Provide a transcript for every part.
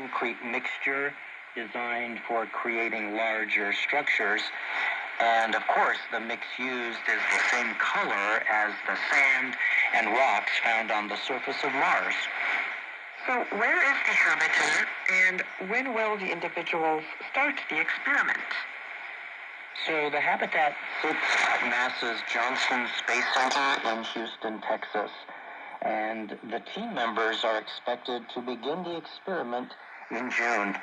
concrete mixture designed for creating larger structures. And of course, the mix used is the same color as the sand and rocks found on the surface of Mars. So where is the habitat, and when will the individuals start the experiment? So the habitat sits at NASA's Johnson Space Center in Houston, Texas. And the team members are expected to begin the experiment in June.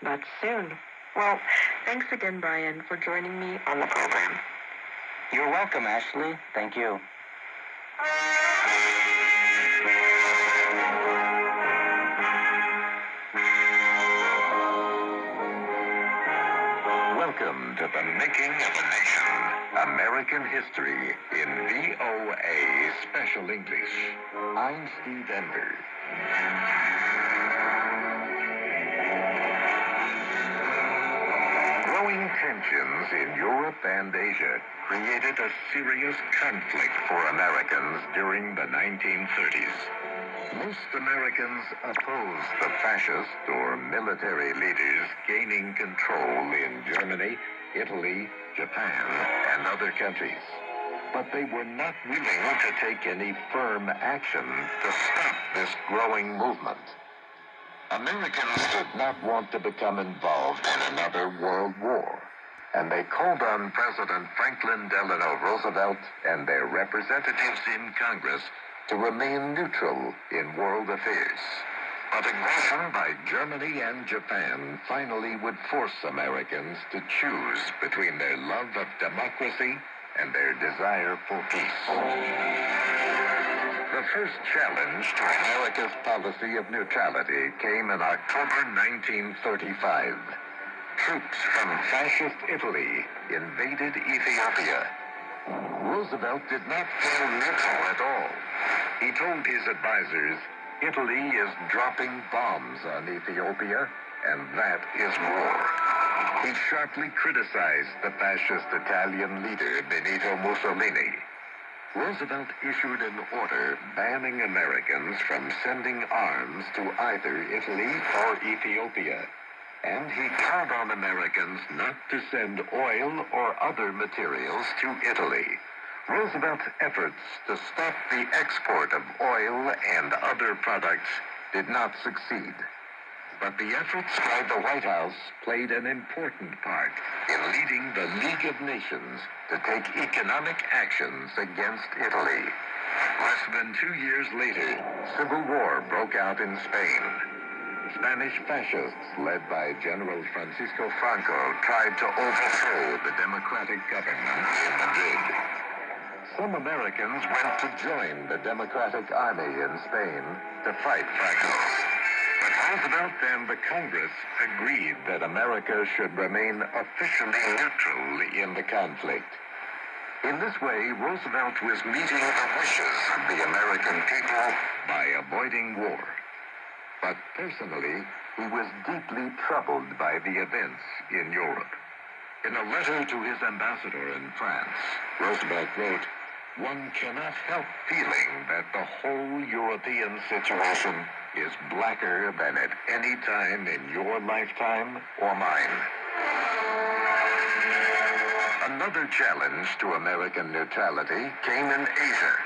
That's soon. Well, thanks again, Brian, for joining me on the program. You're welcome, Ashley. Thank you. Welcome to the Making of a Nation, American History in VOA Special English. I'm Steve Ender. Growing tensions in Europe and Asia created a serious conflict for Americans during the 1930s. Most Americans opposed the fascist or military leaders gaining control in Germany, Italy, Japan, and other countries. But they were not willing to take any firm action to stop this growing movement. Americans did not want to become involved in another world war, and they called on President Franklin Delano Roosevelt and their representatives in Congress to remain neutral in world affairs. But aggression by Germany and Japan finally would force Americans to choose between their love of democracy and their desire for peace. The first challenge to America's policy of neutrality came in October 1935. Troops from fascist Italy invaded Ethiopia. Roosevelt did not feel neutral at all. He told his advisors, "Italy is dropping bombs on Ethiopia, and that is war." He sharply criticized the fascist Italian leader Benito Mussolini. Roosevelt issued an order banning Americans from sending arms to either Italy or Ethiopia, and he called on Americans not to send oil or other materials to Italy. Roosevelt's efforts to stop the export of oil and other products did not succeed. But the efforts by the White House played an important part in leading the League of Nations to take economic actions against Italy. Less than 2 years later, civil war broke out in Spain. Spanish fascists, led by General Francisco Franco, tried to overthrow the democratic government in Madrid. Some Americans went to join the Democratic Army in Spain to fight Franco. But Roosevelt and the Congress agreed that America should remain officially neutral in the conflict. In this way, Roosevelt was meeting the wishes of the American people by avoiding war. But personally, he was deeply troubled by the events in Europe. In a letter to his ambassador in France, Roosevelt wrote, "One cannot help feeling that the whole European situation is blacker than at any time in your lifetime or mine." Another challenge to American neutrality came in Asia.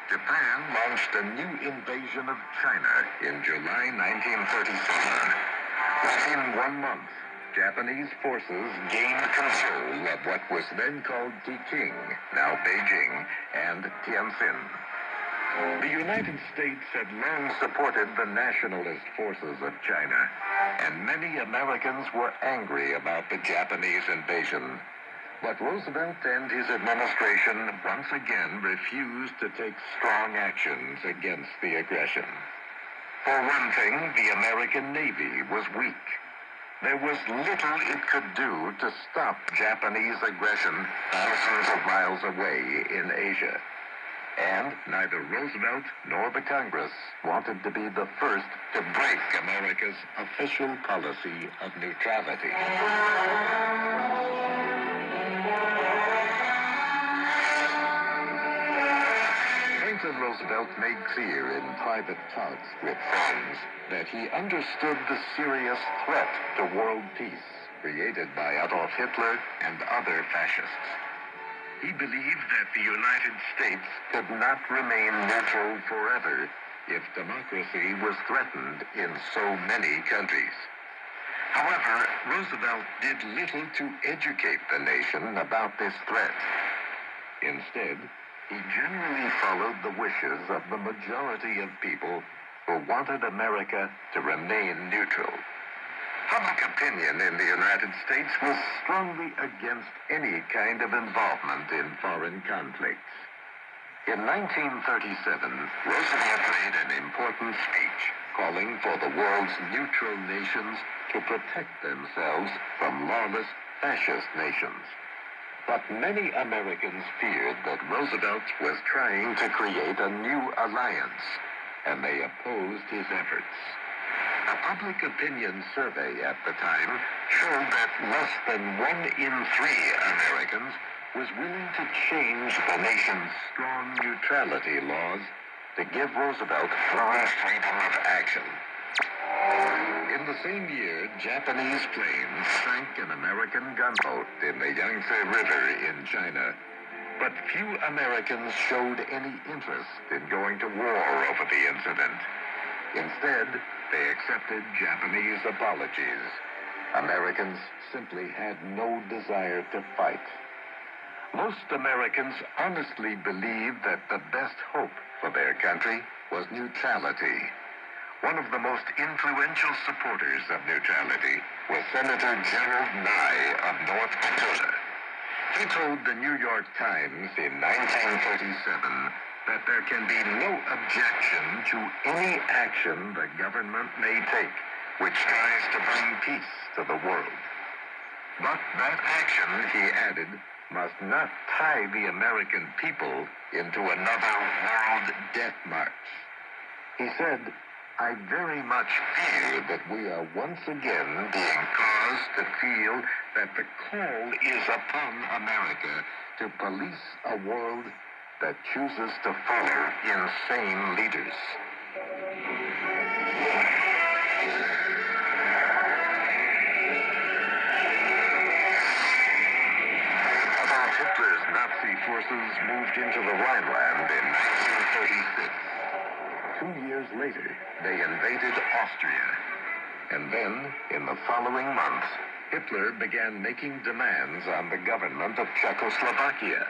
Japan launched a new invasion of China in July 1937. Within 1 month, Japanese forces gained control of what was then called Peking, now Beijing, and Tianjin. The United States had long supported the nationalist forces of China, and many Americans were angry about the Japanese invasion. But Roosevelt and his administration once again refused to take strong actions against the aggression. For one thing, the American Navy was weak. There was little it could do to stop Japanese aggression thousands of miles away in Asia. And neither Roosevelt nor the Congress wanted to be the first to break America's official policy of neutrality. Franklin Roosevelt made clear in private talks with friends that he understood the serious threat to world peace created by Adolf Hitler and other fascists. He believed that the United States could not remain neutral forever if democracy was threatened in so many countries. However, Roosevelt did little to educate the nation about this threat. Instead, he generally followed the wishes of the majority of people who wanted America to remain neutral. Public opinion in the United States was strongly against any kind of involvement in foreign conflicts. In 1937, Roosevelt made an important speech calling for the world's neutral nations to protect themselves from lawless fascist nations. But many Americans feared that Roosevelt was trying to create a new alliance, and they opposed his efforts. A public opinion survey at the time showed that less than 1 in 3 Americans was willing to change the nation's strong neutrality laws to give Roosevelt full freedom of action. In the same year, Japanese planes sank an American gunboat in the Yangtze River in China, but few Americans showed any interest in going to war over the incident. Instead, they accepted Japanese apologies. Americans simply had no desire to fight. Most Americans honestly believed that the best hope for their country was neutrality. One of the most influential supporters of neutrality was Senator Gerald Nye of North Dakota. He told the New York Times in 1937 that there can be no objection to any action the government may take which tries to bring peace to the world. But that action, he added, must not tie the American people into another world death march. He said, I very much fear that we are once again being caused to feel that the call is upon America to police a world that chooses to follow insane leaders. Adolf Hitler's Nazi forces moved into the Rhineland in 1936. 2 years later, they invaded Austria. And then, in the following month, Hitler began making demands on the government of Czechoslovakia.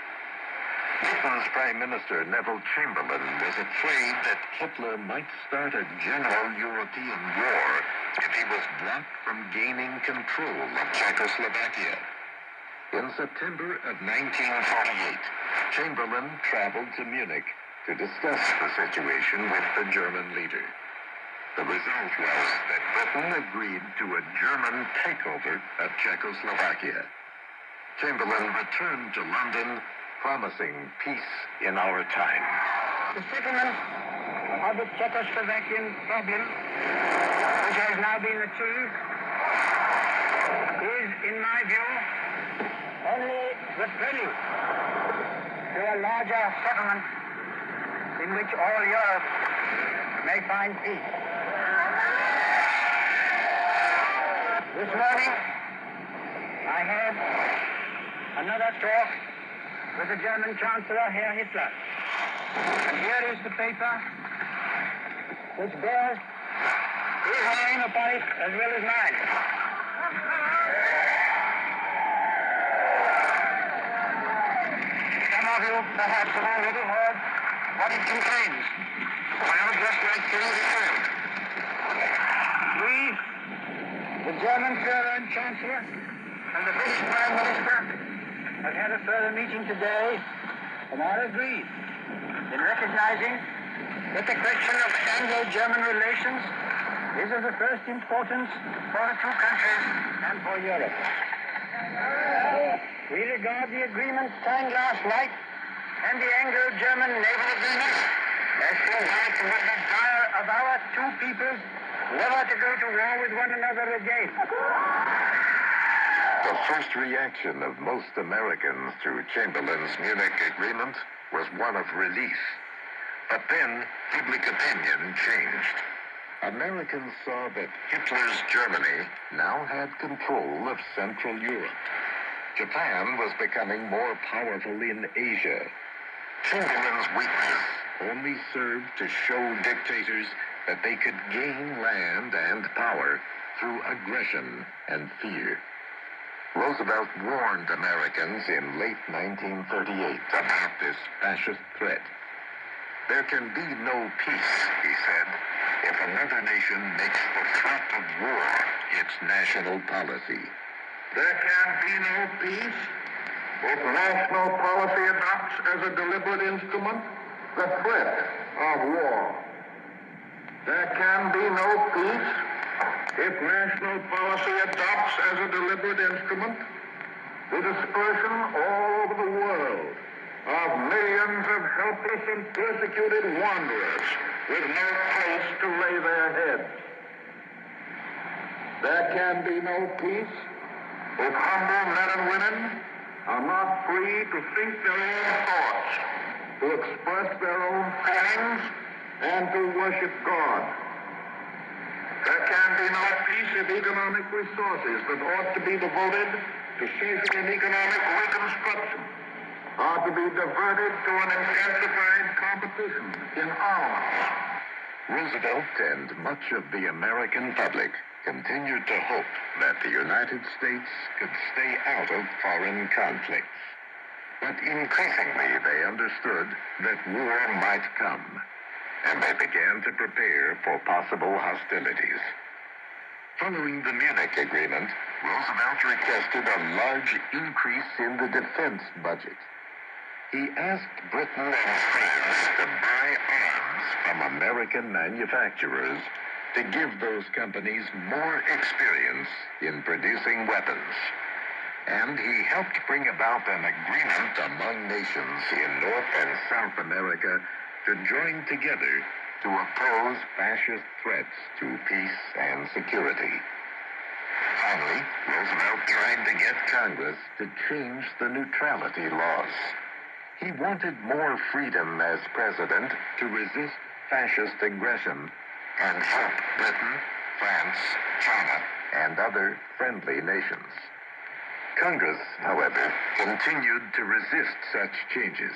Britain's Prime Minister Neville Chamberlain was afraid that Hitler might start a general European war if he was blocked from gaining control of Czechoslovakia. In September of 1948, Chamberlain traveled to Munich to discuss the situation with the German leader. The result was that Britain agreed to a German takeover of Czechoslovakia. Chamberlain returned to London, promising peace in our time. The settlement of the Czechoslovakian problem, which has now been achieved, is, in my view, only the prelude to a larger settlement in which all Europe may find peace. This morning, I had another talk with the German Chancellor, Herr Hitler. And here is the paper which bears his name upon it as well as mine. Some of you perhaps have already heard what it contains. I would just like to read it out. We, the German Führer and Chancellor, and the British Prime Minister, have had a further meeting today and are agreed in recognizing that the question of Anglo-German relations is of the first importance for the two countries and for Europe. We regard the agreement signed last night and the Anglo-German naval agreement as symbolic of the desire of our two peoples never to go to war with one another again. The first reaction of most Americans to Chamberlain's Munich agreement was one of relief. But then public opinion changed. Americans saw that Hitler's Germany now had control of Central Europe. Japan was becoming more powerful in Asia. Chamberlain's weakness only served to show dictators that they could gain land and power through aggression and fear. Roosevelt warned Americans in late 1938 about this fascist threat. There can be no peace, he said, if another nation makes the threat of war its national policy. There can be no peace if national policy adopts as a deliberate instrument the threat of war. There can be no peace if national policy adopts as a deliberate instrument the dispersion all over the world of millions of helpless and persecuted wanderers with no place to lay their heads. There can be no peace if humble men and women are not free to think their own thoughts, to express their own feelings, and to worship God. There can be no peace if economic resources that ought to be devoted to social and economic reconstruction are to be diverted to an intensified competition in arms. Roosevelt and much of the American public continued to hope that the United States could stay out of foreign conflicts. But increasingly they understood that war might come, and they began to prepare for possible hostilities. Following the Munich Agreement, Roosevelt requested a large increase in the defense budget. He asked Britain and France to buy arms from American manufacturers to give those companies more experience in producing weapons. And he helped bring about an agreement among nations in North and South America to join together to oppose fascist threats to peace and security. Finally, Roosevelt tried to get Congress to change the neutrality laws. He wanted more freedom as president to resist fascist aggression and help Britain, France, China, and other friendly nations. Congress, however, continued to resist such changes.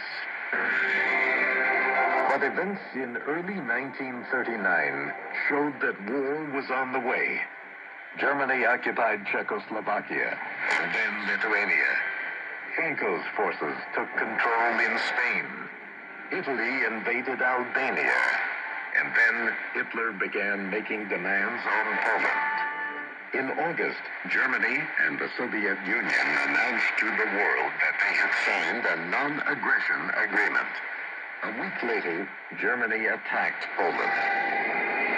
But events in early 1939 showed that war was on the way. Germany occupied Czechoslovakia and then Lithuania. Franco's forces took control in Spain. Italy invaded Albania. And then Hitler began making demands on Poland. In August, Germany and the Soviet Union announced to the world that they had signed a non-aggression agreement. A week later, Germany attacked Poland.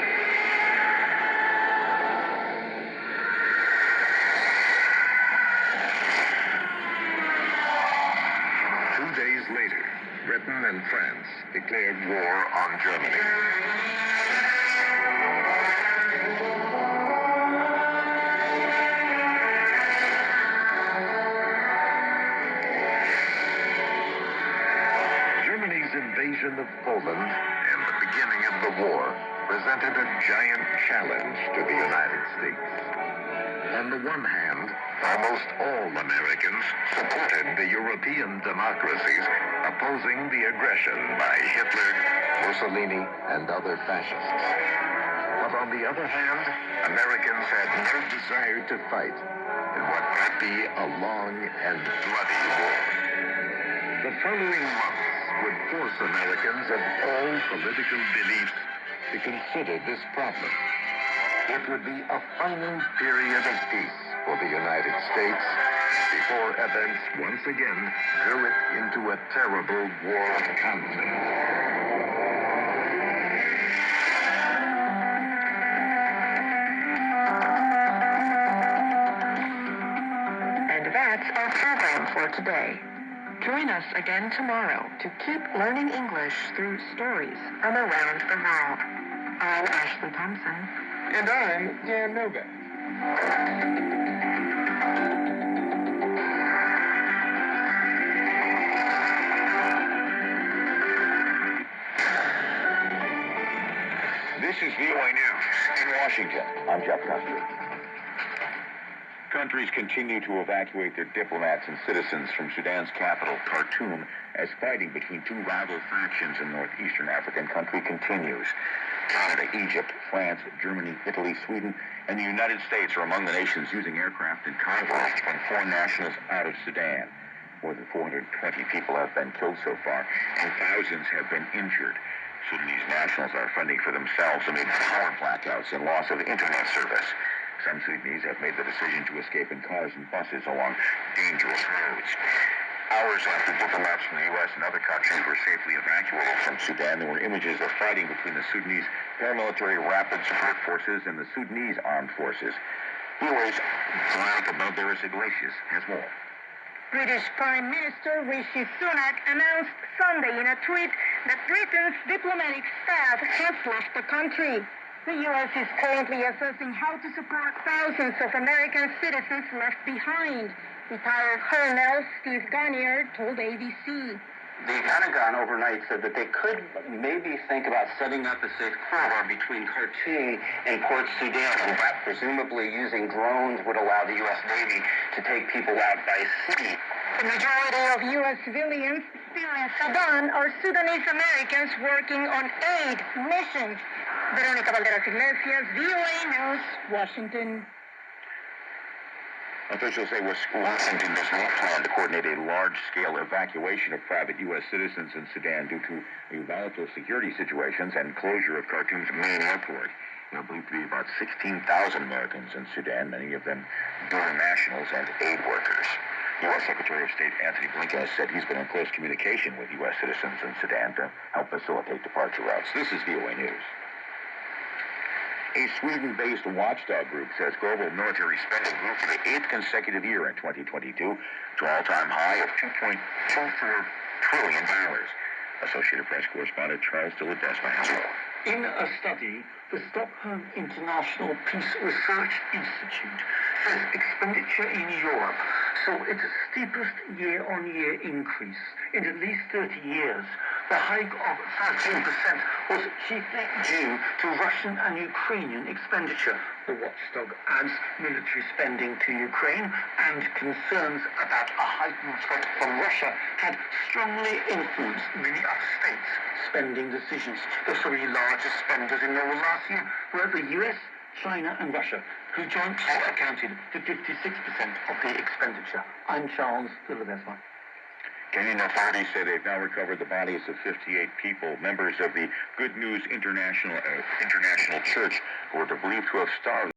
Later, Britain and France declared war on Germany. Germany's invasion of Poland and the beginning of the war presented a giant challenge to the United States. On the one hand, almost all Americans supported the European democracies opposing the aggression by Hitler, Mussolini, and other fascists. But on the other hand, Americans had no desire to fight in what might be a long and bloody war. The following months would force Americans of all political beliefs to consider this problem. It would be a final period of peace for the United States before events once again drew it into a terrible world conflict. And that's our program for today. Join us again tomorrow to keep learning English through stories from around the world. I'm Ashley Thompson. And I'm Dan Novak. This is VOA News in Washington. I'm Jeff Custer. Countries continue to evacuate their diplomats and citizens from Sudan's capital, Khartoum, as fighting between two rival factions in northeastern African country continues. Canada, Egypt, France, Germany, Italy, Sweden, and the United States are among the nations using aircraft and convoys to bring foreign nationals out of Sudan. More than 420 people have been killed so far, and thousands have been injured. Sudanese nationals are fending for themselves amid power blackouts and loss of internet service. Some Sudanese have made the decision to escape in cars and buses along dangerous roads. Hours after diplomats from the U.S. and other countries were safely evacuated from Sudan, there were images of fighting between the Sudanese paramilitary rapid support forces and the Sudanese armed forces. VOA's Veronica Balderas-Iglesias has more. British Prime Minister Rishi Sunak announced Sunday in a tweet that Britain's diplomatic staff has left the country. The U.S. is currently assessing how to support thousands of American citizens left behind. Retired Colonel Steve Garnier told ABC. The Pentagon overnight said that they could maybe think about setting up a safe corridor between Khartoum and Port Sudan, and that presumably using drones would allow the U.S. Navy to take people out by sea. The majority of U.S. civilians still in Sudan are Sudanese Americans working on aid missions. Veronica Balderas-Iglesias, VOA News, Washington. Officials say Washington does not plan to coordinate a large-scale evacuation of private U.S. citizens in Sudan due to the volatile security situations and closure of Khartoum's main airport. There are believed to be about 16,000 Americans in Sudan, many of them dual nationals and aid workers. U.S. Secretary of State Anthony Blinken has said he's been in close communication with U.S. citizens in Sudan to help facilitate departure routes. This is VOA News. A Sweden-based watchdog group says global military spending grew for the 8th consecutive year in 2022 to an all-time high of $2.24 trillion. Associated Press correspondent Charles de Ledesma has more. In a study, the Stockholm International Peace Research Institute says expenditure in Europe saw its steepest year-on-year increase in at least 30 years. The hike of 13% was chiefly due to Russian and Ukrainian expenditure. The watchdog adds military spending to Ukraine and concerns about a heightened threat from Russia had strongly influenced many other states' spending decisions. The three largest spenders in Norway last year were the US, China and Russia, who jointly accounted for 56% of the expenditure. I'm Charles de Ledesma. Kenyan authorities say they've now recovered the bodies of 58 people, members of the Good News International Church, who are believed to have starved